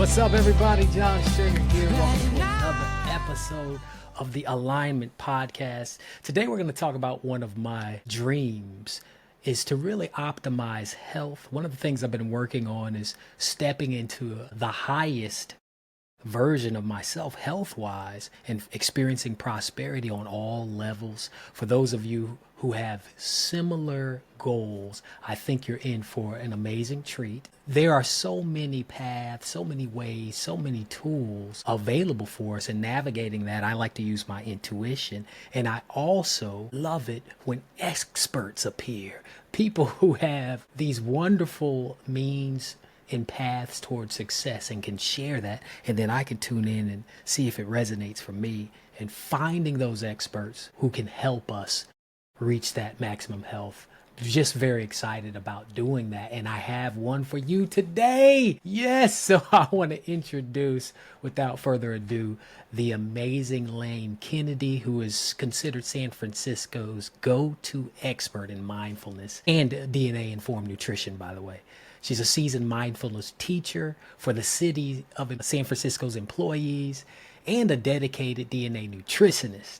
What's up, everybody? John Stringer here. Welcome to another episode of the Alignment Podcast. Today, we're going to talk about one of my dreams is to really optimize health. One of the things I've been working on is stepping into the highest version of myself health-wise and experiencing prosperity on all levels. For those of you who have similar goals, I think you're in for an amazing treat. There are so many paths, so many ways, so many tools available for us in navigating that. I like to use my intuition, and I also love it when experts appear, people who have these wonderful means and paths towards success and can share that, and then I can tune in and see if it resonates for me, and finding those experts who can help us reach that maximum health. Just very excited about doing that, and I have one for you today. Yes, so I want to introduce, without further ado, the amazing Lane Kennedy, who is considered San Francisco's go-to expert in mindfulness and DNA-informed nutrition, by the way. She's a seasoned mindfulness teacher for the city of San Francisco's employees and a dedicated DNA nutritionist.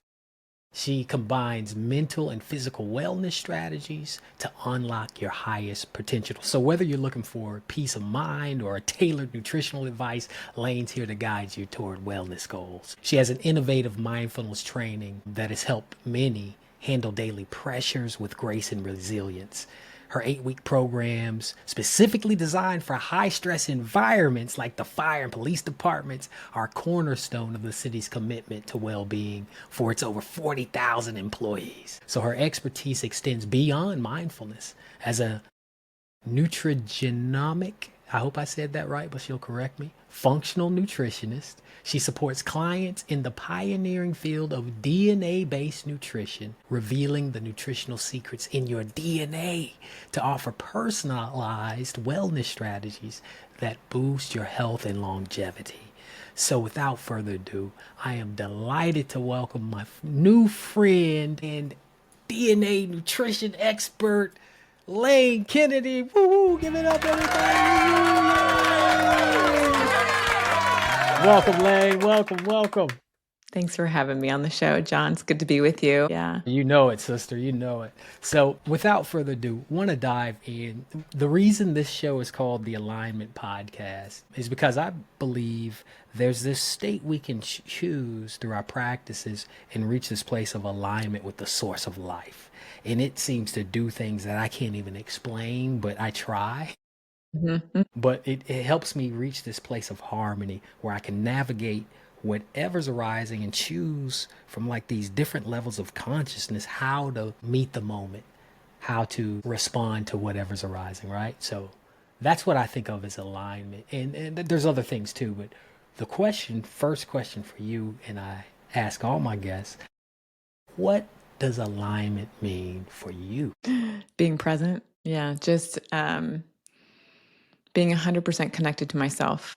She combines mental and physical wellness strategies to unlock your highest potential. So whether you're looking for peace of mind or a tailored nutritional advice, Lane's here to guide you toward wellness goals. She has an innovative mindfulness training that has helped many handle daily pressures with grace and resilience. Her 8-week programs, specifically designed for high-stress environments like the fire and police departments, are a cornerstone of the city's commitment to well-being for its over 40,000 employees. So her expertise extends beyond mindfulness. As a nutrigenomic, I hope I said that right, but she'll correct me, functional nutritionist, she supports clients in the pioneering field of DNA-based nutrition, revealing the nutritional secrets in your DNA to offer personalized wellness strategies that boost your health and longevity. So without further ado, I am delighted to welcome my new friend and DNA nutrition expert, Lane Kennedy. Woo! Give it up, everybody! Welcome, Lane. Welcome. Thanks for having me on the show, John. It's good to be with you. Yeah. You know it, sister. You know it. So without further ado, want to dive in. The reason this show is called the Alignment Podcast is because I believe there's this state we can choose through our practices and reach this place of alignment with the source of life. And it seems to do things that I can't even explain, but I try. Mm-hmm. But it helps me reach this place of harmony where I can navigate whatever's arising and choose from like these different levels of consciousness how to meet the moment, how to respond to whatever's arising, right? So that's what I think of as alignment. And there's other things too, but first question for you, and I ask all my guests, what does alignment mean for you? Being present. Yeah. Just being 100% connected to myself.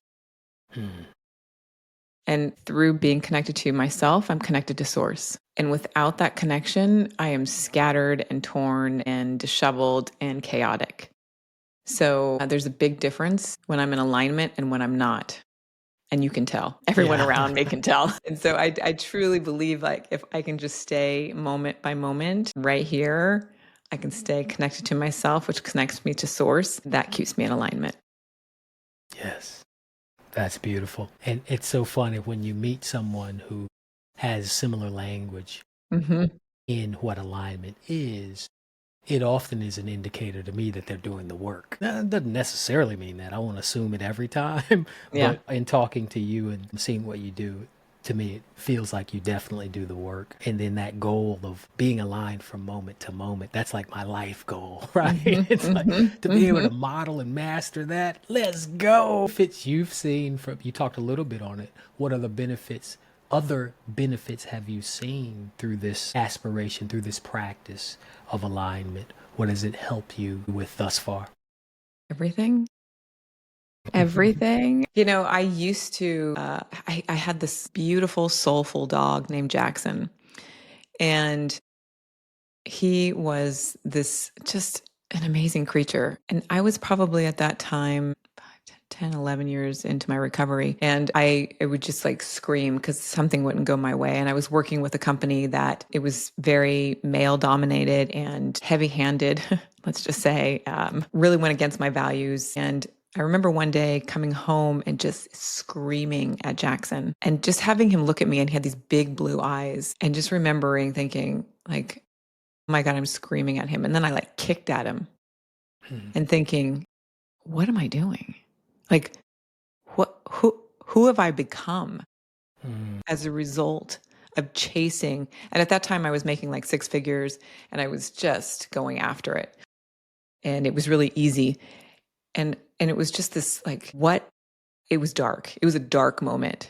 And through being connected to myself, I'm connected to source. And without that connection, I am scattered and torn and disheveled and chaotic. So there's a big difference when I'm in alignment and when I'm not. And you can tell. Everyone around me can tell. And so I truly believe, like, if I can just stay moment by moment right here, I can stay connected to myself, which connects me to source. That keeps me in alignment. Yes. That's beautiful. And it's so funny when you meet someone who has similar language in what alignment is, it often is an indicator to me that they're doing the work. Now, it doesn't necessarily mean that. I won't assume it every time. Yeah. But in talking to you and seeing what you do, to me, it feels like you definitely do the work. And then that goal of being aligned from moment to moment, that's like my life goal, right? It's like to be able to model and master that. Let's go. Fits you've seen from, you talked a little bit on it. What are the benefits? Other benefits have you seen through this aspiration, through this practice of alignment? What does it help you with thus far? Everything. Everything. You know, I used to, I had this beautiful, soulful dog named Jackson. And he was this just an amazing creature. And I was probably at that time 10, 11 years into my recovery. And I would just like scream because something wouldn't go my way. And I was working with a company that it was very male dominated and heavy handed, let's just say, really went against my values. And I remember one day coming home and just screaming at Jackson and just having him look at me, and he had these big blue eyes, and just remembering thinking like, oh my God, I'm screaming at him. And then I like kicked at him and thinking, what am I doing? Like, who have I become as a result of chasing? And at that time I was making like six figures and I was just going after it. And it was really easy. And it was just this like, what? It was dark. It was a dark moment.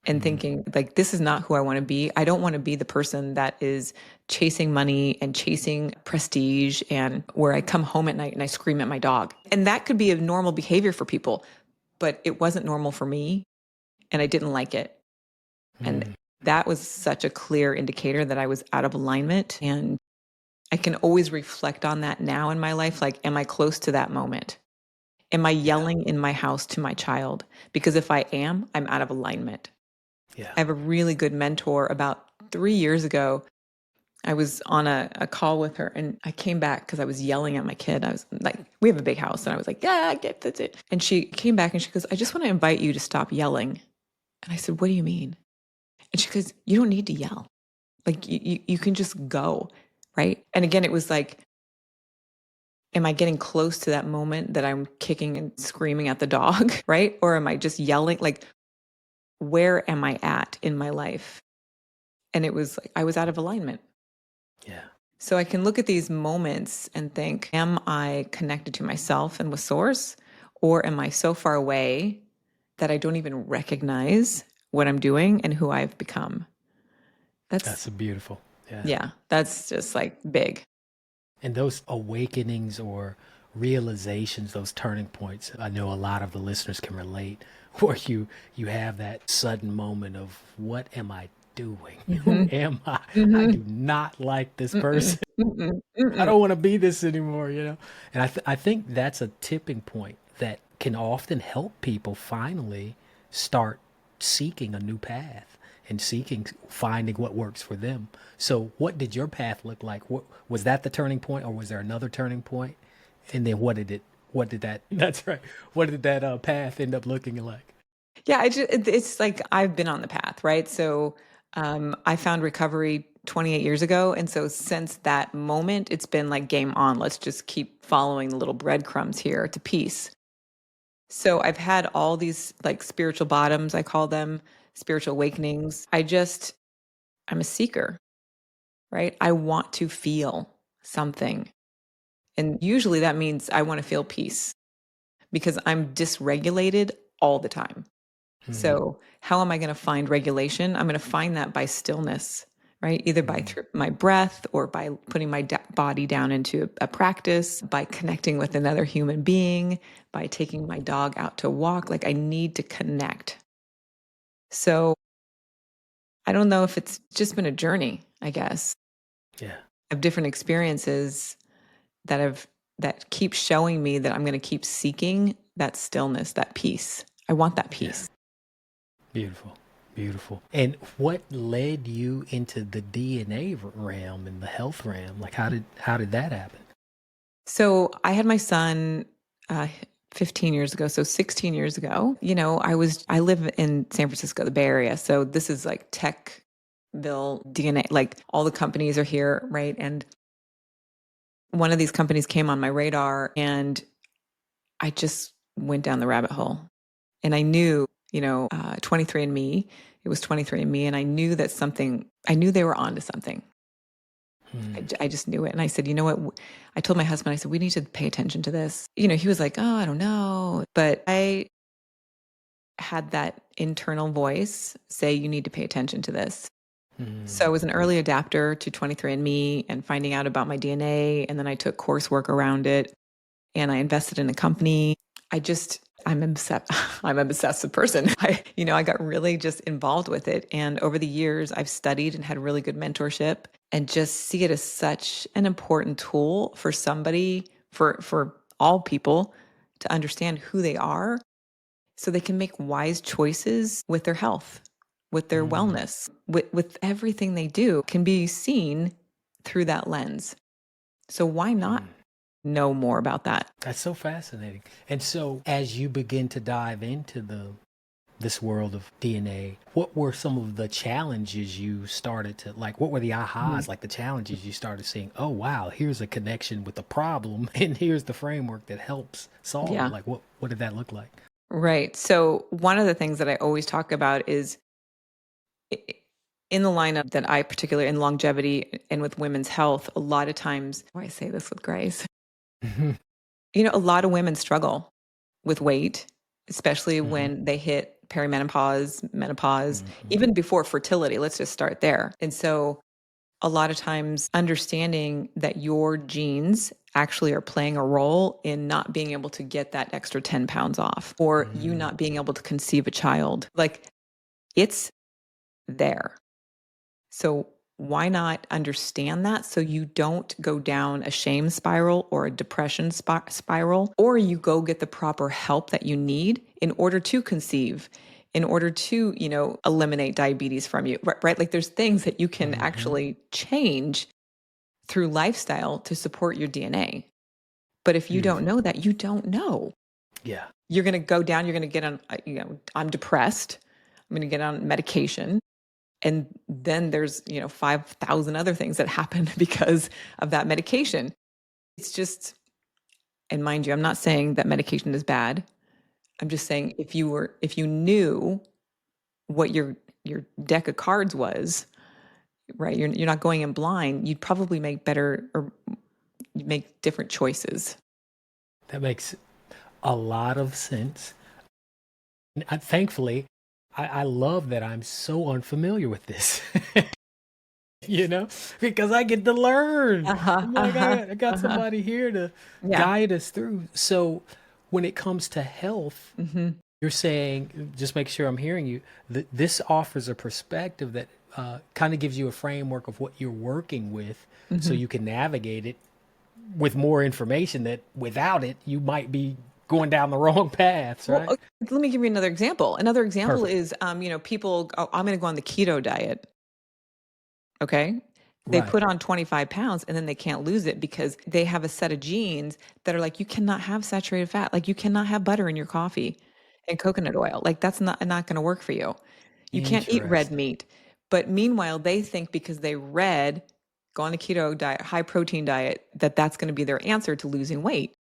And thinking like, this is not who I want to be. I don't want to be the person that is chasing money and chasing prestige and where I come home at night and I scream at my dog. And that could be a normal behavior for people, but it wasn't normal for me and I didn't like it. And that was such a clear indicator that I was out of alignment. And I can always reflect on that now in my life. Like, am I close to that moment? Am I yelling in my house to my child? Because if I am, I'm out of alignment. Yeah. I have a really good mentor. About 3 years ago, I was on a call with her and I came back because I was yelling at my kid. I was like, we have a big house. And I was like, yeah, get that's it. And she came back and she goes, I just want to invite you to stop yelling. And I said, what do you mean? And she goes, you don't need to yell. Like you can just go. Right. And again, it was like, am I getting close to that moment that I'm kicking and screaming at the dog? Right. Or am I just yelling? Like, where am I at in my life? And it was like, I was out of alignment. Yeah. So I can look at these moments and think, am I connected to myself and with source? Or am I so far away that I don't even recognize what I'm doing and who I've become? That's a beautiful. Yeah. Yeah, that's just like big. And those awakenings or realizations, those turning points, I know a lot of the listeners can relate, where you have that sudden moment of what am I doing? Who Mm-hmm. am I? I Mm-hmm. do not like this Mm-mm. person. Mm-mm. I Mm-mm. don't want to be this anymore, And I think that's a tipping point that can often help people finally start seeking a new path and seeking finding what works for them. So, what did your path look like? What was that the turning point, or was there another turning point? And then what did that that's right. What did that path end up looking like? Yeah, it's like I've been on the path, right? So I found recovery 28 years ago. And so since that moment, it's been like game on. Let's just keep following the little breadcrumbs here to peace. So I've had all these like spiritual bottoms, I call them spiritual awakenings. I'm a seeker, right? I want to feel something. And usually that means I want to feel peace because I'm dysregulated all the time. Mm, So, how am I going to find regulation? I'm going to find that by stillness, right? Either by mm, my breath or by putting my body down into a practice, by connecting with another human being, by taking my dog out to walk. Like, I need to connect. So, I don't know if it's just been a journey, I guess, yeah. of different experiences that keep showing me that I'm going to keep seeking that stillness, that peace. I want that Yeah. peace. Beautiful. Beautiful. And what led you into the DNA realm and the health realm? Like how did that happen? So I had my son uh, 15 years ago. So 16 years ago, I live in San Francisco, the Bay Area. So this is like Techville DNA, like all the companies are here, right? And one of these companies came on my radar and I just went down the rabbit hole. And I knew, 23andMe, it was 23andMe. And I knew I knew they were onto something. Hmm. I just knew it. And I said, you know what? I told my husband, I said, we need to pay attention to this. He was like, oh, I don't know. But I had that internal voice say, you need to pay attention to this. So I Hmm. was an early adapter to 23andMe and finding out about my DNA. And then I took coursework around it and I invested in a company. I'm obsessed. I'm an obsessive person. I got really just involved with it. And over the years, I've studied and had really good mentorship and just see it as such an important tool for somebody, for all people to understand who they are so they can make wise choices with their health, with their Mm, wellness, with everything they do can be seen through that lens. So why not mm. know more about that? That's so fascinating. And so, as you begin to dive into this world of DNA, what were some of the challenges you started to like? What were the Mhm. ahas, like the challenges you started seeing? Oh, wow, here's a connection with the problem, and here's the framework that helps solve it. Yeah. Like, what did that look like? Right. So one of the things that I always talk about is i- in the lineup that I particularly in longevity and with women's health, a lot of times, why I say this with grace, a lot of women struggle with weight, especially Hmm. when they hit perimenopause, menopause, Hmm. even before fertility. Let's just start there. And so a lot of times understanding that your genes actually are playing a role in not being able to get that extra 10 pounds off or you Mm, not being able to conceive a child. Like it's there. So why not understand that so you don't go down a shame spiral or a depression spiral, or you go get the proper help that you need in order to conceive, in order to, eliminate diabetes from you, right? Like there's things that you can hmm. actually change through lifestyle to support your DNA. But if you don't Beautiful. know that, you don't know. Yeah. You're going to go down, you're going to get on, I'm depressed. I'm going to get on medication. And then there's, 5,000 other things that happen because of that medication. It's just, and mind you, I'm not saying that medication is bad. I'm just saying if you knew what your deck of cards was, right? You're not going in blind, you'd probably make better or you'd make different choices. That makes a lot of sense. Thankfully, I love that I'm so unfamiliar with this, you know, because I get to learn. Uh-huh. I'm like, Uh-huh. I got Uh-huh. somebody here to Yeah. guide us through. So, when it comes to health, Mhm. you're saying, just make sure I'm hearing you, that this offers a perspective that kind of gives you a framework of what you're working with so Mhm. you can navigate it with more information that without it, you might be going down the wrong paths, Well, right? let me give you another example. Another example Perfect. is, people go, I'm going to go on the keto diet. Okay. They Right. put on 25 pounds and then they can't lose it because they have a set of genes that are like, you cannot have saturated fat. Like, you cannot have butter in your coffee and coconut oil. Like, that's not going to work for you. You can't eat red Interesting. meat. But meanwhile, they think because they read, go on a keto diet, high protein diet, that that's going to be their answer to losing weight.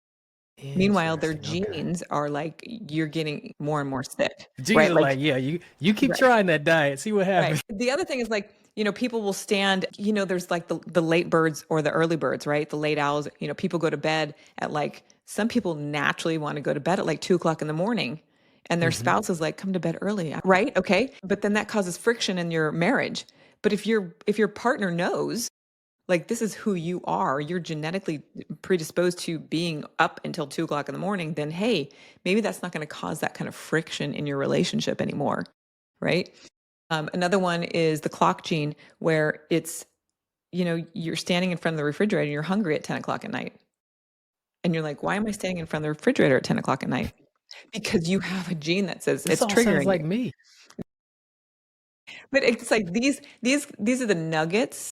Meanwhile, their Interesting. Okay. genes are like, you're getting more and more sick, right? Jesus, Like, like, yeah, you keep right. trying that diet, see what Right. happens. The other thing is like, people will stand, there's like the late birds or the early birds, right? The late owls, people go to bed at like, some people naturally want to go to bed at like 2 o'clock in the morning and their Hmm. spouse is like, come to bed early, right? Okay. But then that causes friction in your marriage. But if your partner knows, like, this is who you are, you're genetically predisposed to being up until 2 o'clock in the morning, then hey, maybe that's not going to cause that kind of friction in your relationship anymore. Right. Another one is the clock gene, where it's, you're standing in front of the refrigerator and you're hungry at 10 o'clock at night. And you're like, why am I standing in front of the refrigerator at 10 o'clock at night? Because you have a gene that says This it's all sounds triggering you. like me. But it's like these are the nuggets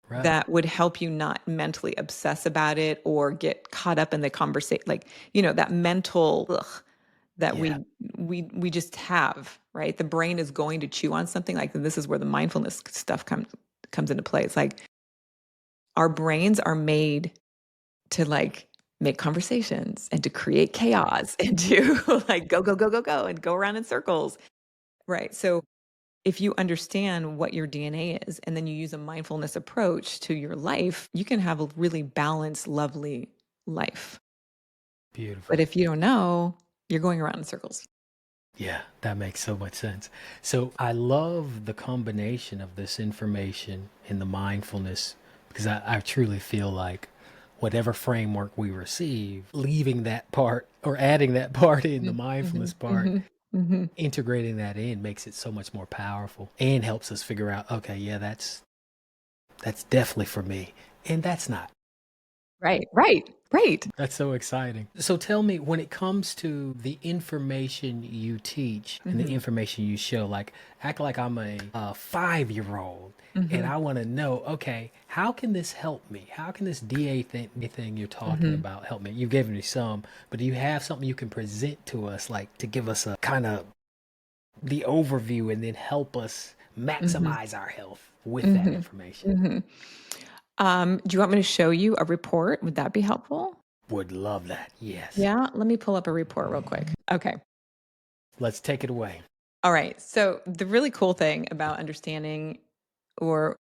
Right. that would help you not mentally obsess about it or get caught up in the conversation, like, that mental that Yeah. we just have, right? The brain is going to chew on something like, and this is where the mindfulness stuff comes into play. It's like our brains are made to like make conversations and to create chaos and to like go, go, go, go, go and go around in circles. Right. So if you understand what your DNA is and then you use a mindfulness approach to your life, you can have a really balanced, lovely life. But Beautiful. if you don't know, you're going around in circles. Yeah, that makes so much sense. So I love the combination of this information and the mindfulness because I truly feel like whatever framework we receive, leaving that part or adding that part in the Mm-hmm, mindfulness part, hmm hmm integrating that in makes it so much more powerful and helps us figure out, okay, yeah, that's definitely for me. And that's not. Right. That's so exciting. So tell me, when it comes to the information you teach and the Hmm. information you show, like act like I'm a 5-year-old and Hmm. I want to know, okay, how can this help me? How can this thing you're talking Hmm. about help me? You've given me some, but do you have something you can present to us, like to give us a kind of the overview and then help us Hmm. maximize our health with that Hmm. information? Hmm. Do you want me to show you a report? Would that be helpful? Would love that. Yes. Yeah, let me pull up a report real quick. Okay. Let's take it away. All right. So, the really cool thing about understanding or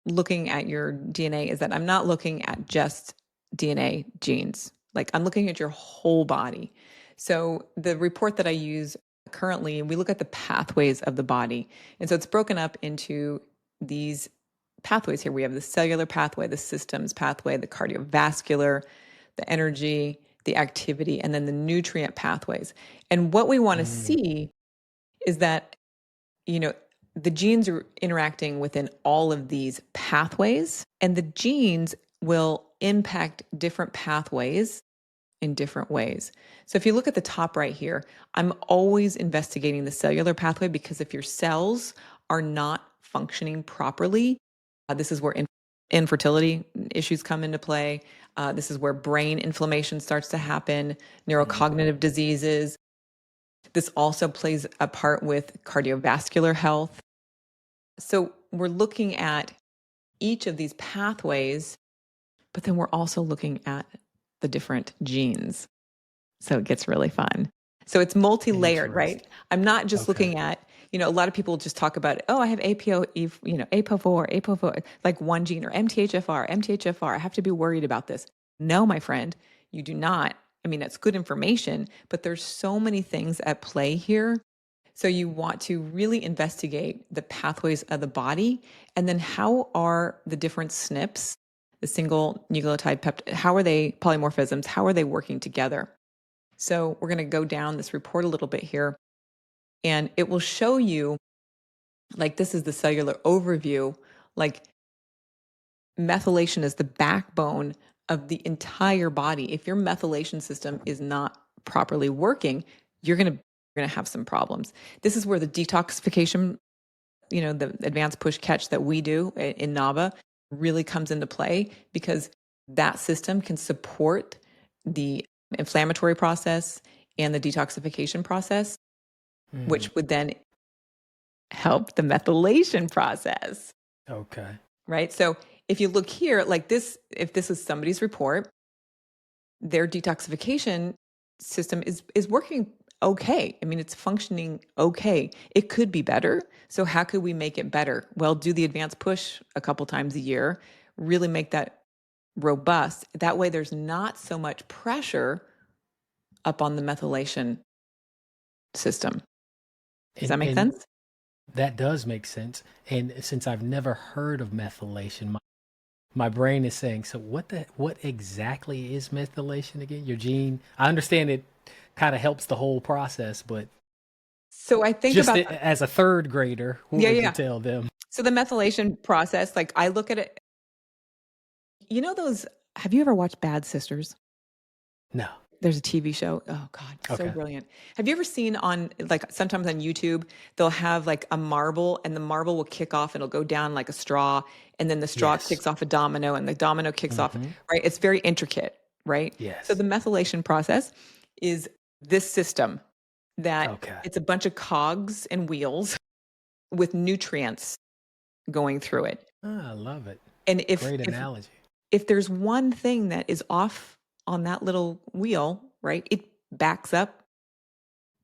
looking at your DNA is that I'm not looking at just DNA genes. Like, I'm looking at your whole body. So, the report that I use currently, we look at the pathways of the body. And so it's broken up into these pathways here. We have the cellular pathway, the systems pathway, the cardiovascular, the energy, the activity, and then the nutrient pathways. And what we want to Mm, see is that, you know, the genes are interacting within all of these pathways, and the genes will impact different pathways in different ways. So if you look at the top right here, I'm always investigating the cellular pathway because if your cells are not functioning properly, this is where infertility issues come into play. This is where brain inflammation starts to happen, mm, neurocognitive diseases. This also plays a part with cardiovascular health. So we're looking at each of these pathways, but then we're also looking at the different genes. So it gets really fun. So it's multi-layered, right? interesting. I'm not just Okay. looking at, a lot of people just talk about, oh, I have APO, APO4, APO4, like one gene or MTHFR. I have to be worried about this. No, my friend, you do not. I mean, that's good information, but there's so many things at play here. So you want to really investigate the pathways of the body and then how are the different SNPs, the single nucleotide peptide, how are they polymorphisms? How are they working together? So we're going to go down this report a little bit here, and it will show you, like, this is the cellular overview, like methylation is the backbone of the entire body. If your methylation system is not properly working, you're going to have some problems. This is where the detoxification, the advanced push catch that we do in NAVA really comes into play because that system can support the inflammatory process and the detoxification process, Mm, which would then help the methylation process, okay. right? So if you look here, like this, if this is somebody's report, their detoxification system is working okay. I mean, it's functioning okay. It could be better. So how could we make it better? Well, do the advanced push a couple times a year, really make that robust. That way there's not so much pressure up on the methylation system. Does that make And sense? that does make sense. And since I've never heard of methylation, my brain is saying, so what exactly is methylation again? Your gene? I understand it kind of helps the whole process, but So I think just about as a third grader, what yeah, would you yeah. tell them? So the methylation process, like I look at it, those, have you ever watched Bad Sisters? No. There's a TV show. Oh God, so Okay. brilliant. Have you ever seen on like sometimes on YouTube, they'll have like a marble and the marble will kick off and it'll go down like a straw and then the straw Yes. kicks off a domino and the domino kicks off, Mm-hmm. right? It's very intricate, right? So Yes. the methylation process is this system that Okay. it's a bunch of cogs and wheels with nutrients going through it. Ah, I love it. And if Great if analogy. if there's one thing that is off on that little wheel, right? It backs up,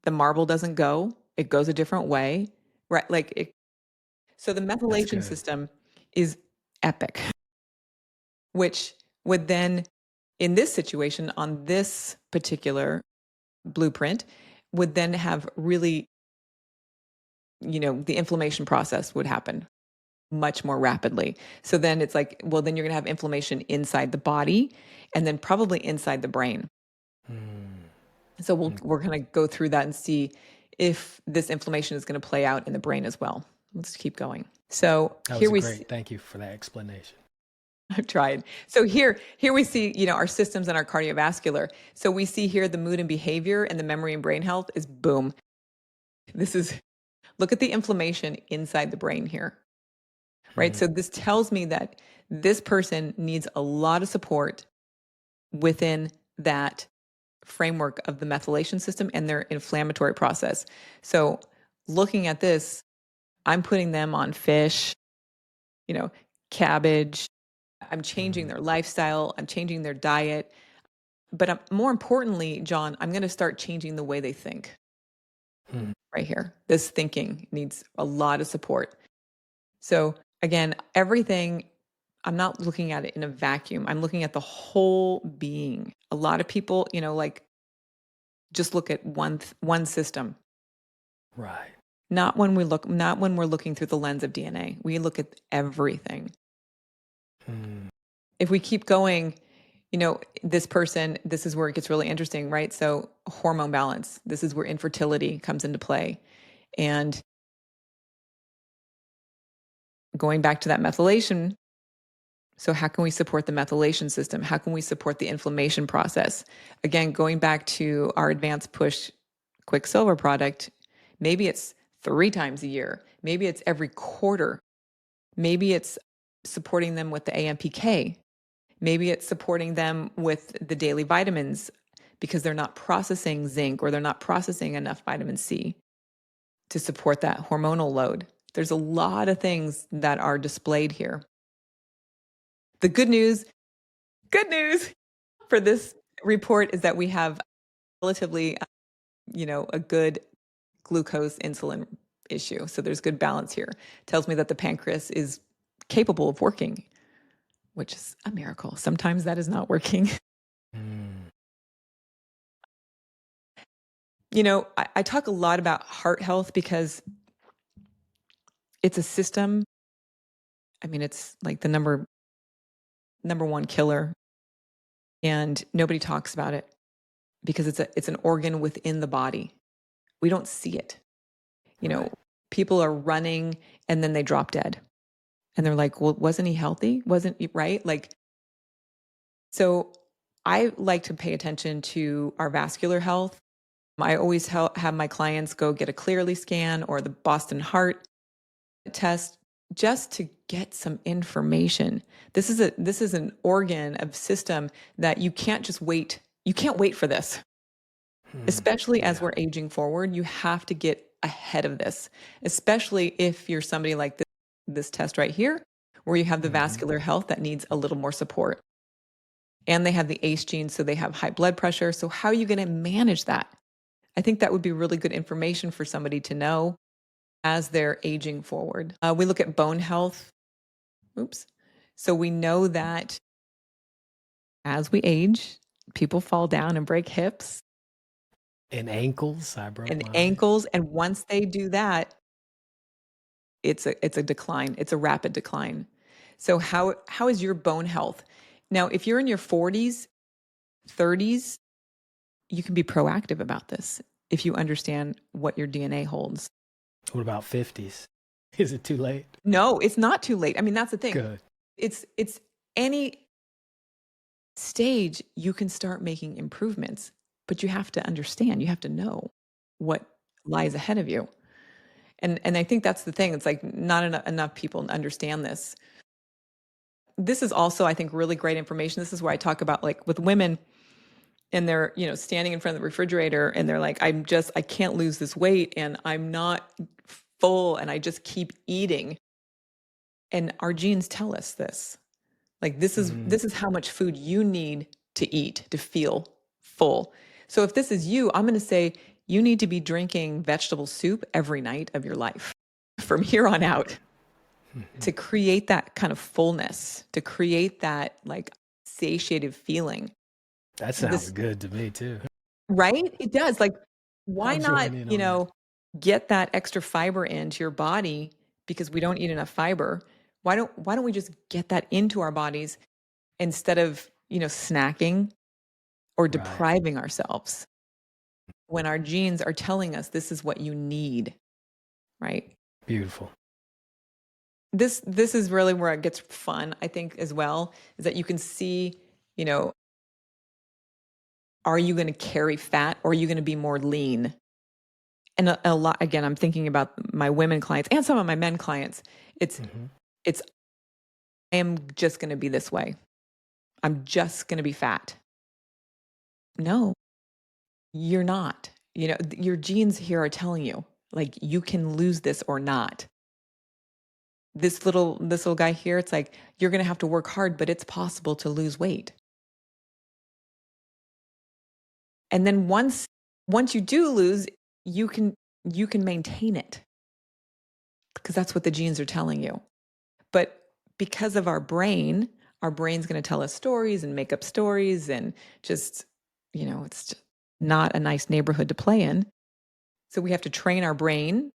the marble doesn't go, it goes a different way, right? So the That's methylation good. system is epic, which would then, in this situation, on this particular blueprint, would then have really, the inflammation process would happen much more rapidly. So then it's like, well, then you're going to have inflammation inside the body and then probably inside the brain. Mm. So Mm. we're going to go through that and see if this inflammation is going to play out in the brain as well. Let's keep going. So That here was we see, great. Thank you for that explanation. I've tried. So here we see, our systems and our cardiovascular. So we see here the mood and behavior and the memory and brain health is boom. Look at the inflammation inside the brain here, right? So this tells me that this person needs a lot of support within that framework of the methylation system and their inflammatory process. So looking at this, I'm putting them on fish, cabbage. I'm changing their lifestyle. I'm changing their diet. But more importantly, John, I'm going to start changing the way they think right here. This thinking needs a lot of support. So again, everything, I'm not looking at it in a vacuum. I'm looking at the whole being. A lot of people, just look at one system. Right. Not when we're looking through the lens of DNA. We look at everything. If we keep going, this person, this is where it gets really interesting, right? So hormone balance, this is where infertility comes into play. And going back to that methylation, so how can we support the methylation system? How can we support the inflammation process? Again, going back to our advanced push Quicksilver product, maybe it's 3 times a year. Maybe it's every quarter. Maybe it's supporting them with the AMPK. Maybe it's supporting them with the daily vitamins because they're not processing zinc or they're not processing enough vitamin C to support that hormonal load. There's a lot of things that are displayed here. The good news for this report is that we have relatively, a good glucose insulin issue. So there's good balance here. Tells me that the pancreas is capable of working, which is a miracle. Sometimes that is not working. I talk a lot about heart health because it's a system. I mean, it's like the number one killer, and nobody talks about it because it's an organ within the body. We don't see it. Right. People are running and then they drop dead. And they're like, well, wasn't he healthy? Wasn't he right? So I like to pay attention to our vascular health. I always have my clients go get a Clearly scan or the Boston Heart test just to get some information. This is an organ of system that you can't just wait. You can't wait for this, especially as we're aging forward. You have to get ahead of this, especially if you're somebody like this test right here, where you have the vascular health that needs a little more support. And they have the ACE gene, so they have high blood pressure. So how are you going to manage that? I think that would be really good information for somebody to know as they're aging forward. We look at bone health. Oops. So we know that as we age, people fall down and break hips And ankles. I broke and mine. ankles. And once they do that, it's a decline. It's a rapid decline. So how is your bone health? Now, if you're in your 40s, 30s, you can be proactive about this if you understand what your DNA holds. What about 50s? Is it too late? No, it's not too late. I mean, that's the thing. Good. It's any stage you can start making improvements, but you have to understand, you have to know what lies ahead of you. And I think that's the thing. It's like not enough people understand this. This is also, I think, really great information. This is where I talk about like with women and they're, standing in front of the refrigerator and they're like, I can't lose this weight and I'm not full and I just keep eating. And our genes tell us this. Like this is how much food you need to eat to feel full. So if this is you, I'm going to say you need to be drinking vegetable soup every night of your life from here on out to create that kind of fullness, to create that like satiated feeling. That sounds good to me too. Right? It does. Like, why I'll not, join in on that. get that extra fiber into your body because we don't eat enough fiber? Why don't we just get that into our bodies instead of, snacking or depriving ourselves when our genes are telling us this is what you need, right? Beautiful. this is really where it gets fun, I think, as well, is that you can see, you know, are you going to carry fat or are you going to be more lean? And a lot, again, I'm thinking about my women clients and some of my men clients. It's, Mm-hmm. it's, I am just going to be this way. I'm just going to be fat. No, you're not. You know, your genes here are telling you, like, you can lose this or not. This little guy here, it's like, you're going to have to work hard, but it's possible to lose weight. And then once you do lose, you can you can maintain it because that's what the genes are telling you. But because of our brain's going to tell us stories and make up stories and just, it's just not a nice neighborhood to play in. So we have to train our brain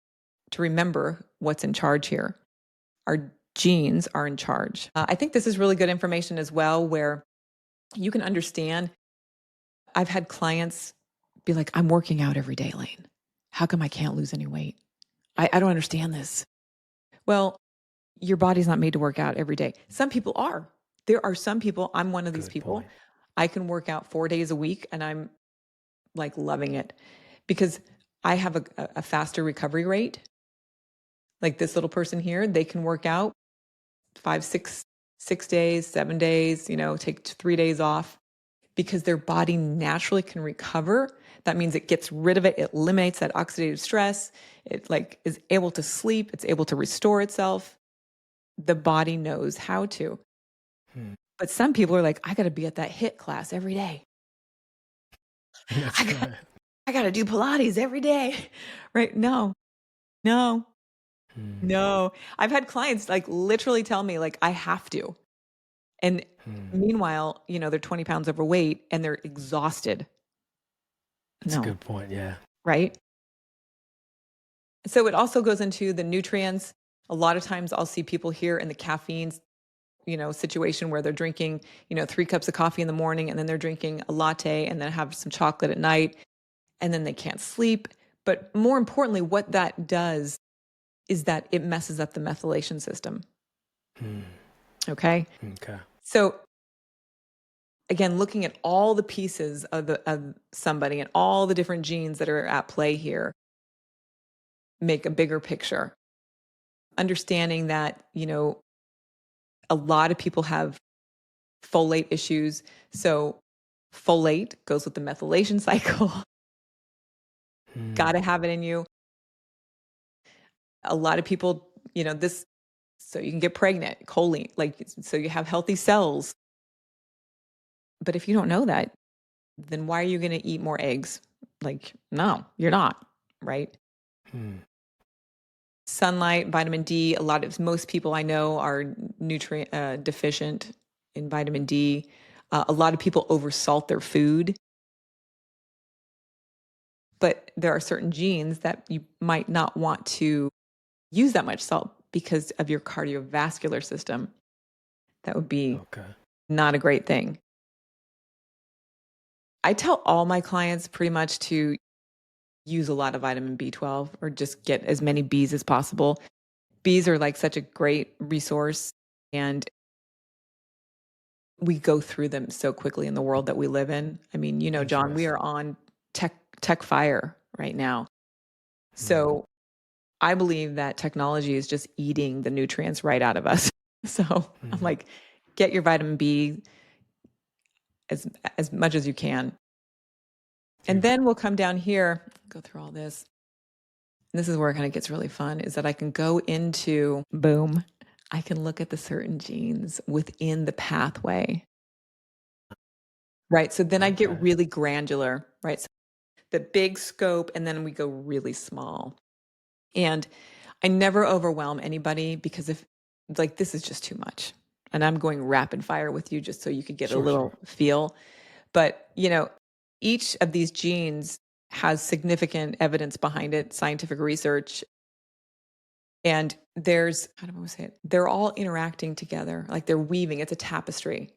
to remember what's in charge here. Our genes are in charge. I think this is really good information as well, where you can understand. I've had clients be like, I'm working out every day, Lane. How come I can't lose any weight? I don't understand this. Well, your body's not made to work out every day. Some people are. There are some people, I'm one of these Good people. point. I can work out 4 days a week and I'm like loving it because I have a faster recovery rate. Like this little person here, they can work out 6 days, 7 days, take 3 days off because their body naturally can recover. That means it gets rid of it. It eliminates that oxidative stress. It like is able to sleep. It's able to restore itself. The body knows how to. Hmm. But some people are like, I got to be at that HIIT class every day. I That's got, right. I got to do Pilates every day. Right? No, no, Hmm. no. I've had clients like literally tell me like, I have to. And Hmm. meanwhile, they're 20 pounds overweight and they're exhausted. That's a No, good point. Yeah. right? So it also goes into the nutrients. A lot of times I'll see people here in the caffeine, situation where they're drinking, 3 cups of coffee in the morning and then they're drinking a latte and then have some chocolate at night and then they can't sleep. But more importantly, what that does is that it messes up the methylation system. Hmm. Okay. Okay. So again, looking at all the pieces of somebody and all the different genes that are at play here, make a bigger picture. Understanding that, a lot of people have folate issues. So folate goes with the methylation cycle. Got Hmm. to have it in you. A lot of people, this, so you can get pregnant, choline, like, so you have healthy cells. But if you don't know that, then why are you going to eat more eggs? Like, no, you're not, right? Hmm. Sunlight, vitamin D. Most people I know are nutrient deficient in vitamin D. A lot of people oversalt their food, but there are certain genes that you might not want to use that much salt because of your cardiovascular system. That would be Okay. not a great thing. I tell all my clients pretty much to use a lot of vitamin B12 or just get as many Bs as possible. Bees are like such a great resource and we go through them so quickly in the world that we live in. I mean, John, we are Interesting. on tech fire right now. Hmm. So I believe that technology is just eating the nutrients right out of us. So I'm Hmm. like, get your vitamin B as much as you can. And You've then we'll come down here, go through all this. And this is where it kind of gets really fun is that I can go into boom. I can look at the certain genes within the pathway. Right. So then I get okay. really granular, right? So the big scope, and then we go really small. And I never overwhelm anybody because if like this is just too much. And I'm going rapid fire with you just so you could get a Sure. Sure. little feel. But, each of these genes has significant evidence behind it, scientific research. And there's, how do I say it? They're all interacting together, like they're weaving. It's a tapestry,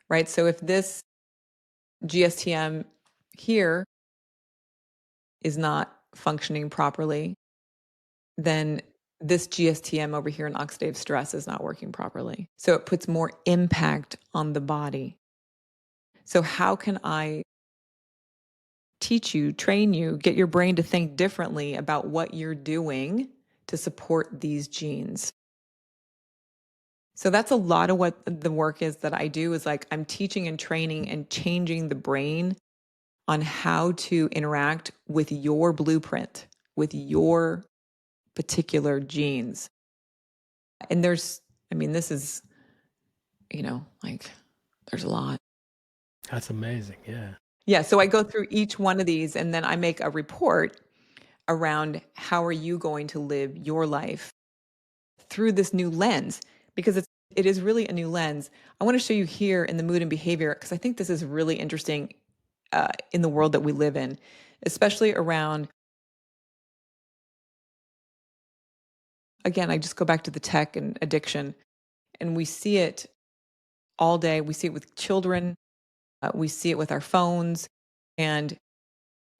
right? So if this GSTM here is not functioning properly, then this GSTM over here in oxidative stress is not working properly. So it puts more impact on the body. So how can I teach you, train you, get your brain to think differently about what you're doing to support these genes? So that's a lot of what the work is that I do, is like I'm teaching and training and changing the brain on how to interact with your blueprint, with your particular genes. And there's, I mean, this is, like there's a lot. That's amazing. Yeah. Yeah. So I go through each one of these and then I make a report around how are you going to live your life through this new lens, because it is really a new lens. I want to show you here in the mood and behavior, because I think this is really interesting in the world that we live in, especially around, again, I just go back to the tech and addiction, and we see it all day. We see it with children. We see it with our phones. And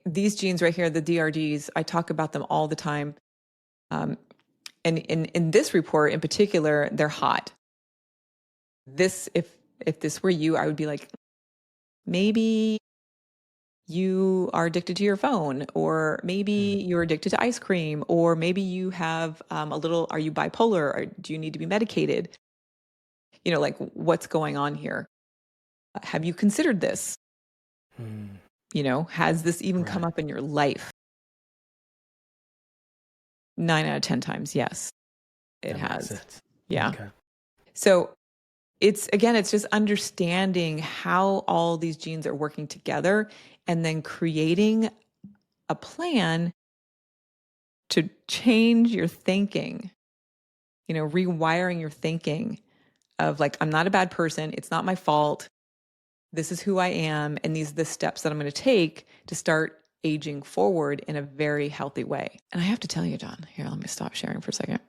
these genes right here, the DRDs, I talk about them all the time. And in this report in particular, they're hot. If this were you, I would be like, maybe you are addicted to your phone, or maybe you're addicted to ice cream, or maybe you have are you bipolar, or do you need to be medicated? Like what's going on here? Have you considered this? Has this even come up in your life? 9 out of 10 times, yes, it That makes has. sense. Yeah. Okay. So it's just understanding how all these genes are working together and then creating a plan to change your thinking, rewiring your thinking of like, I'm not a bad person. It's not my fault. This is who I am. And these are the steps that I'm going to take to start aging forward in a very healthy way. And I have to tell you, John, here, let me stop sharing for a second.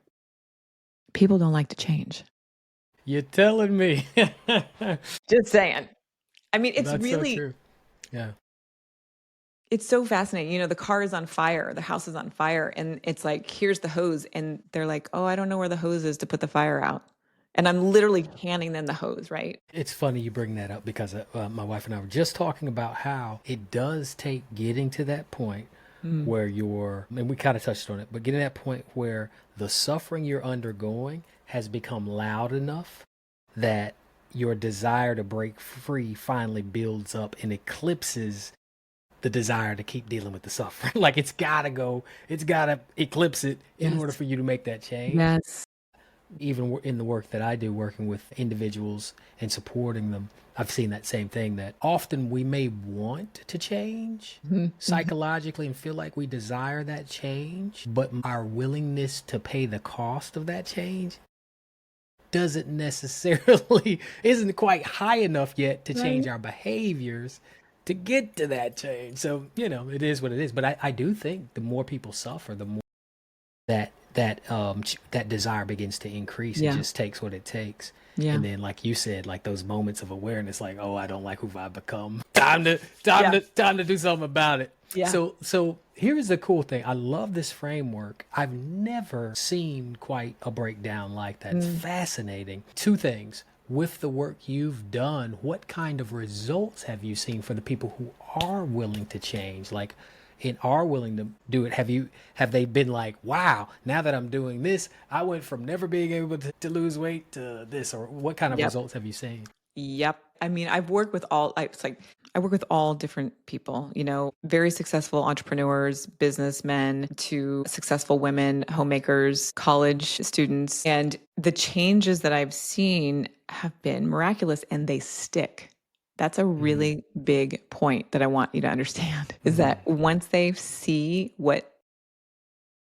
People don't like to change. You're telling me. Just saying. I mean, it's That's really, so true. Yeah. it's so fascinating. The car is on fire, the house is on fire, and it's like, here's the hose. And they're like, oh, I don't know where the hose is to put the fire out. And I'm literally handing them the hose, right? It's funny you bring that up because my wife and I were just talking about how it does take getting to that point where and we kind of touched on it, but getting to that point where the suffering you're undergoing has become loud enough that your desire to break free finally builds up and eclipses the desire to keep dealing with the suffering. Like it's gotta eclipse it in order for you to make that change. Yes. Even in the work that I do, working with individuals and supporting them, I've seen that same thing, that often we may want to change psychologically and feel like we desire that change, but our willingness to pay the cost of that change doesn't necessarily isn't quite high enough yet to change our behaviors to get to that change. So, it is what it is. But I do think the more people suffer, the more that desire begins to increase. It Yeah. just takes what it takes. Yeah. And then, like you said, like those moments of awareness, like, oh, I don't like who I've become. Time to do something about it. Yeah. So here's the cool thing. I love this framework. I've never seen quite a breakdown like that. It's fascinating. Two things. With the work you've done, what kind of results have you seen for the people who are willing to change? Like, and are willing to do it, have they been like, wow, now that I'm doing this, I went from never being able to lose weight to this? Or what kind of results have you seen? Yep. I mean, I work with all different people, very successful entrepreneurs, businessmen, to successful women, homemakers, college students. And the changes that I've seen have been miraculous, and they stick. That's a really big point that I want you to understand, is that once they see what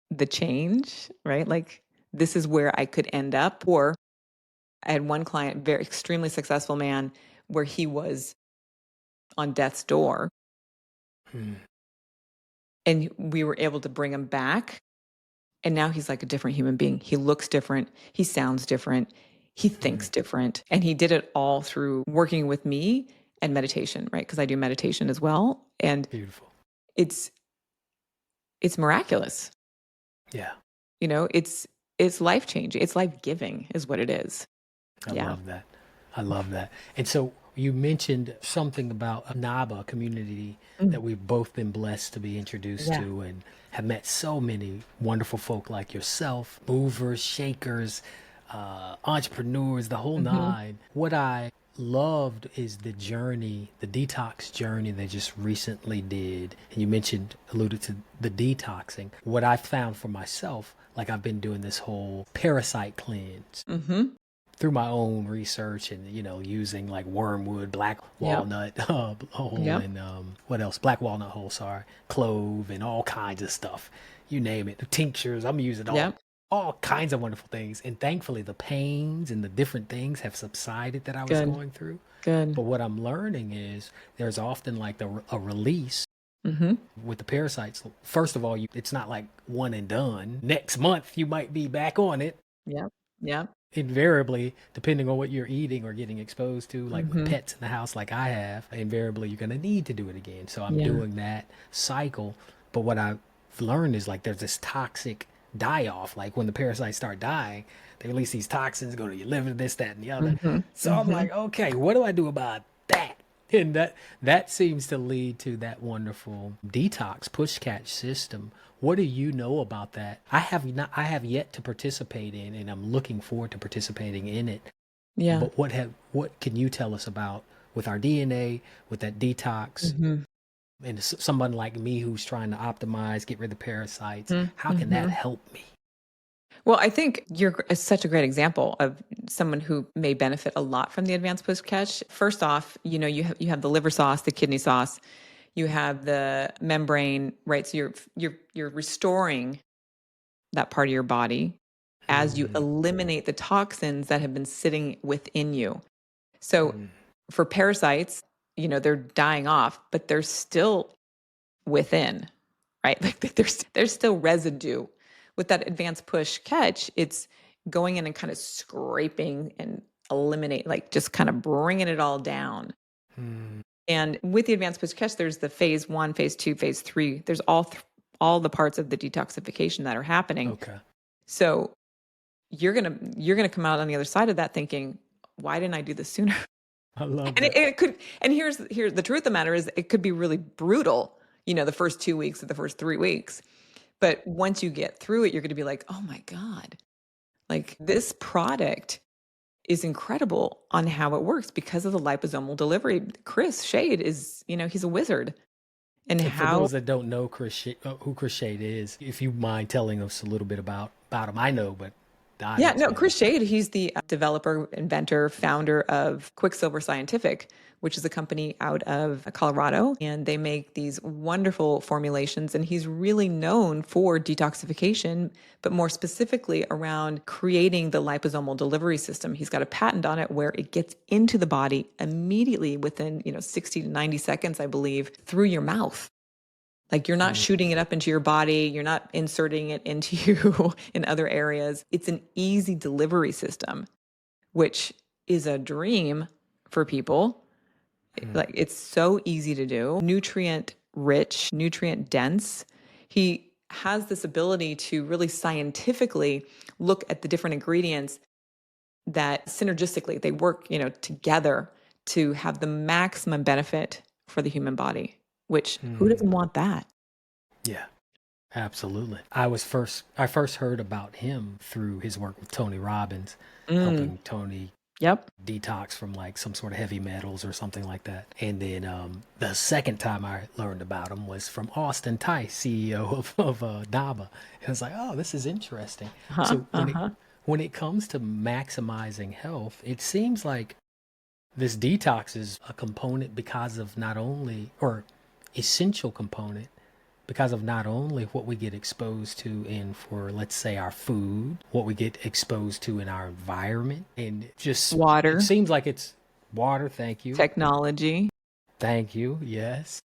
the change, right? Like, this is where I could end up. Or I had one client, very extremely successful man, where he was on death's door. And we were able to bring him back. And now he's like a different human being. He looks different. He sounds different. He thinks different. And he did it all through working with me and meditation, right? Because I do meditation as well. And Beautiful. it's miraculous. Yeah. It's it's life-changing. It's life-giving is what it is. I Yeah. love that. I love that. And so you mentioned something about a NABA community Mm. that we've both been blessed to be introduced Yeah. to and have met so many wonderful folk like yourself, movers, shakers, entrepreneurs, the whole Mhm. nine. What I loved is the detox journey they just recently did. And you alluded to the detoxing. What I found for myself, like I've been doing this whole parasite cleanse Mhm. through my own research and using like wormwood, black Yep. walnut whole, Yep. and what else, black walnut whole, sorry, clove, and all kinds of stuff, you name it, the tinctures. I'm using Yep. all kinds of wonderful things, and thankfully the pains and the different things have subsided that I was Good. going through. Good. But what I'm learning is there's often like a release Mhm. with the parasites. First of all, it's not like one and done. Next month you might be back on it. Yep. Yep. Invariably, depending on what you're eating or getting exposed to, like with Mhm. pets in the house, like I have, invariably you're going to need to do it again. So I'm Yeah. doing that cycle. But what I've learned is like there's this toxic die off. Like when the parasites start dying, they release these toxins, go to your liver, this, that, and the other. Mhm. So I'm Mhm. like, okay, what do I do about that? And that seems to lead to that wonderful detox push catch system. What do you know about that? I have yet to participate in, and I'm looking forward to participating in it. Yeah. But what can you tell us about with our DNA, with that detox, Mhm. and someone like me who's trying to optimize, get rid of parasites? Mm. How can that Mhm. help me? Well, I think you're such a great example of someone who may benefit a lot from the advanced push catch. First off, you have the liver sauce, the kidney sauce, you have the membrane, right? So you're restoring that part of your body as you Mm, eliminate the toxins that have been sitting within you. So mm, for parasites, they're dying off, but they're still within, right? Like there's still residue. With that advanced push catch, it's going in and kind of scraping and eliminate, like just kind of bringing it all down. mm. And with the advanced push catch, there's the phase 1, phase 2, phase 3. There's all the parts of the detoxification that are happening. Okay, So you're gonna come out on the other side of that thinking, why didn't I do this sooner? I love And that. it could, and here's the truth of the matter is it could be really brutal, the first 2 weeks or the first 3 weeks. But once you get through it, you're going to be like, oh my God, like this product is incredible on how it works because of the liposomal delivery. Chris Shade is, he's a wizard and And for how. those that don't know who Chris Shade is, if you mind telling us a little bit about him, I know, but the Yeah, audience no, may not. Chris Shade, he's the developer, inventor, founder of Quicksilver Scientific, which is a company out of Colorado. And they make these wonderful formulations. And he's really known for detoxification, but more specifically around creating the liposomal delivery system. He's got a patent on it where it gets into the body immediately within, 60 to 90 seconds, I believe, through your mouth. Like you're not Mm, shooting it up into your body, you're not inserting it into you in other areas. It's an easy delivery system, which is a dream for people. mm, Like it's so easy to do, nutrient rich, nutrient dense. He has this ability to really scientifically look at the different ingredients that synergistically they work, together to have the maximum benefit for the human body, which who mm. doesn't want that? Yeah. Absolutely. I first heard about him through his work with Tony Robbins, Mm, helping Tony yep. detox from like some sort of heavy metals or something like that. And then the second time I learned about him was from Austin Tice, CEO of Daba. And I was like, oh, this is interesting. Uh-huh, So uh-huh. when it comes to maximizing health, it seems like this detox is a component because of not only or essential component because of not only what we get exposed to in for let's say our food, what we get exposed to in our environment, and just it Water, seems like it's water. technology, Thank you, yes.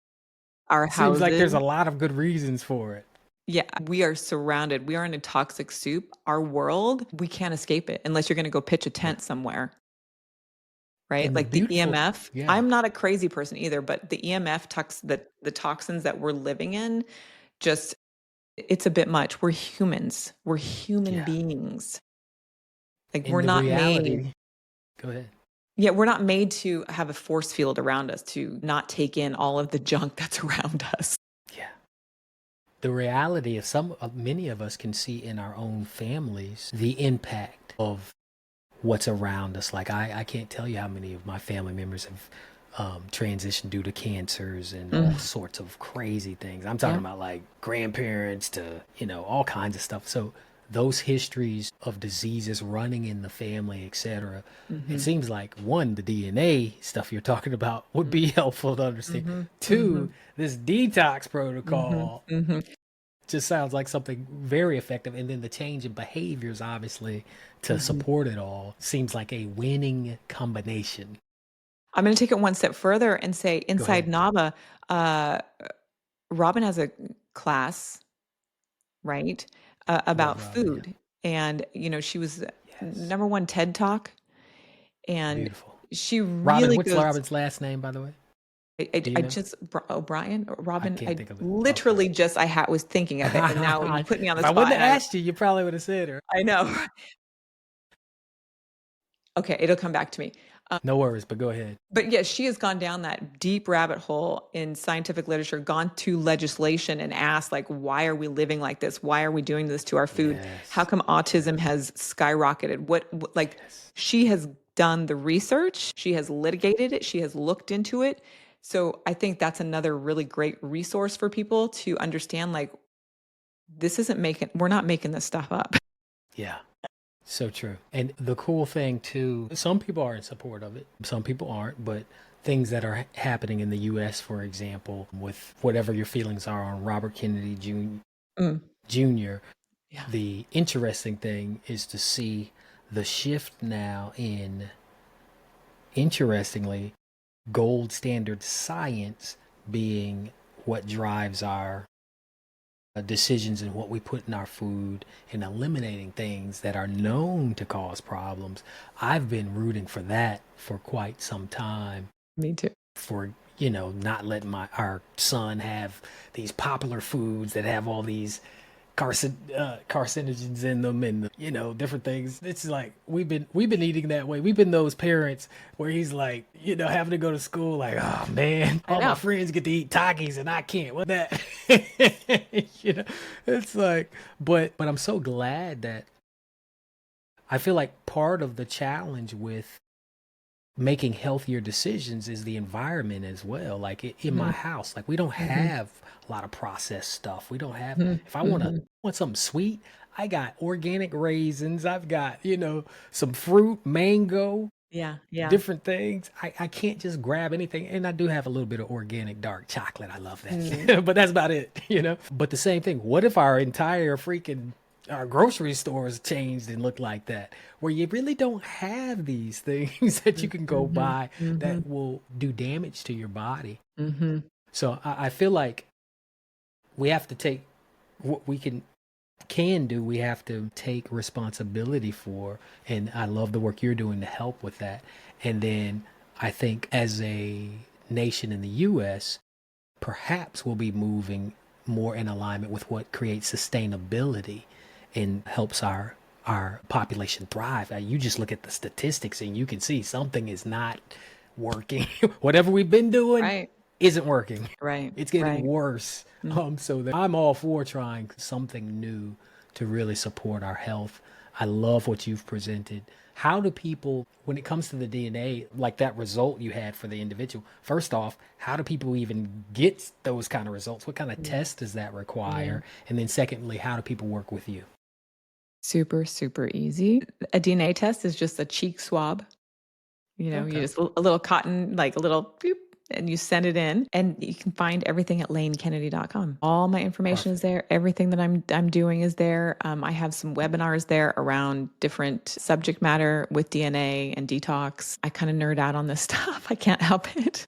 our Seems like there's houses. a lot of good reasons for it. Yeah, we are surrounded. We are in a toxic soup. Our world, we can't escape it unless you're going to go pitch a Yeah, tent somewhere, right? and the Like the beautiful, EMF. yeah, I'm not a crazy person either, but the EMF the toxins that we're living in just It's a bit much. We're humans. We're human Yeah. beings. Like we're In the not made. reality, go ahead. Yeah, we're not made to have a force field around us to not take in all of the junk that's around us. Yeah. The reality is many of us can see in our own families the impact of what's around us. Like I can't tell you how many of my family members have transitioned due to cancers and all Mm, sorts of crazy things. I'm talking yeah. about like grandparents to, all kinds of stuff. So those histories of diseases running in the family, etc. It Mm-hmm. seems like one, the DNA stuff you're talking about would be helpful to understand. Mm-hmm. Mm-hmm. Two, this detox Mm-hmm. protocol Mm-hmm. just sounds like something very effective. And then the change in behaviors, obviously, to Mm-hmm. support it all seems like a winning combination. I'm going to take it one step further and say Go inside ahead. NAVA, uh, Robin has a class, right, Love about Robin. Yeah. food. And, she was Yes. number one TED Talk. And Beautiful. she Robin, really what's goes, Robin's last name, by the way? Do you I know? just, O'Brien, or I Robin, can't I think of it. Okay. literally just, was thinking of it. And now you put me on the If I spot wouldn't and have asked you, you probably would have said her. I know. Okay, it'll come back to me. No worries, but go ahead. But yes, she has gone down that deep rabbit hole in scientific literature, gone to legislation and asked, like, why are we living like this? Why are we doing this to our food? How Yes. come autism has skyrocketed? Like, Yes. she has done the research, she has litigated it, she has looked into it. So I think that's another really great resource for people to understand, like, we're not making this stuff up. Yeah. So true. And the cool thing too, some people are in support of it, some people aren't, but things that are happening in the US, for example, with whatever your feelings are on Robert Kennedy Mm, Jr., yeah. the interesting thing is to see the shift now in, interestingly, gold standard science being what drives our decisions in what we put in our food and eliminating things that are known to cause problems. I've been rooting for that for quite some time, Me too. for not letting our son have these popular foods that have all these carcinogens in them, and different things. It's like we've been eating that way. We've been those parents where he's like, having to go to school like, oh man, I all my know. friends get to eat Takis and I can't. What that? It's like, but I'm so glad that I feel like part of the challenge with making healthier decisions is the environment as well. Like in my Mhm, house, like we don't mhm, have a lot of processed stuff. We don't have, mhm, if I mhm. want something sweet, I got organic raisins. I've got, some fruit, mango, Yeah, yeah. different things. I can't just grab anything. And I do have a little bit of organic dark chocolate. I love Mm, that. But that's about it. But the same thing. What if our entire freaking our grocery stores changed and looked like that, where you really don't have these things that you can go mhm, buy mhm, that will do damage to your body? mhm. So I feel like we have to take what we can do. We have to take responsibility for, and I love the work you're doing to help with that. And then I think as a nation in the US, perhaps we'll be moving more in alignment with what creates sustainability and helps our population thrive. You just look at the statistics and you can see something is not working. Whatever we've been doing Right, isn't working. right, It's getting right. worse. Mm. So I'm all for trying something new to really support our health. I love what you've presented. How do people, when it comes to the DNA, like that result you had for the individual, first off, how do people even get those kind of results? What kind of Yeah, test does that yeah. require? And then secondly, how do people work with you? Super, super easy. A DNA test is just a cheek swab. You Okay. just a little cotton, like a little boop, and you send it in, and you can find everything at lanekennedy.com. All my information is Perfect. there. Everything that I'm doing is there. I have some webinars there around different subject matter with DNA and detox. I kind of nerd out on this stuff. I can't help it.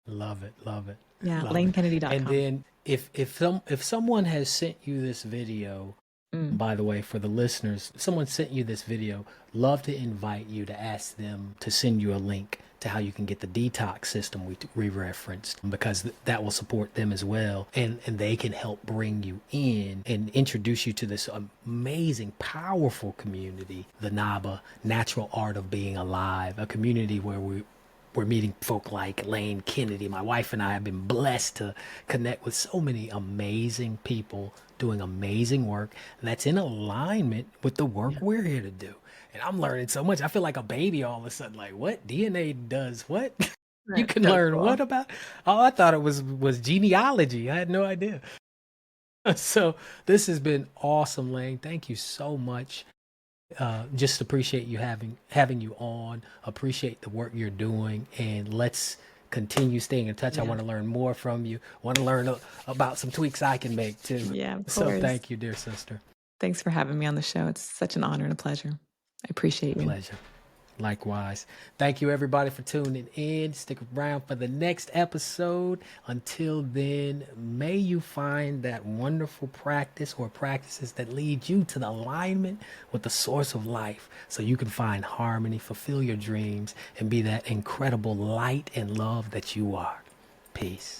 Love it. Love it. Yeah, Love it. And lanekennedy.com. then if someone has sent you this video, Mm. By the way, for the listeners, someone sent you this video. Love to invite you to ask them to send you a link to how you can get the detox system we referenced, because that will support them as well, and they can help bring you in and introduce you to this amazing, powerful community, the NABA, Natural Art of Being Alive, a community where we're meeting folk like Lane Kennedy. My wife and I have been blessed to connect with so many amazing people doing amazing work that's in alignment with the work Yeah. we're here to do. And I'm learning so much. I feel like a baby all of a sudden. Like, what? DNA does what? You That's can so learn what cool. about? Oh, I thought it was genealogy. I had no idea. So this has been awesome, Lane. Thank you so much. Just appreciate you having you on. Appreciate the work you're doing, and let's continue staying in touch. I Yeah. want to learn more from you. Want to learn about some tweaks I can make too. Yeah, of So course. thank you, dear sister. Thanks for having me on the show. It's such an honor and a pleasure. I appreciate you. Pleasure. Likewise. Thank you, everybody, for tuning in. Stick around for the next episode. Until then, may you find that wonderful practice or practices that lead you to the alignment with the source of life so you can find harmony, fulfill your dreams, and be that incredible light and love that you are. Peace.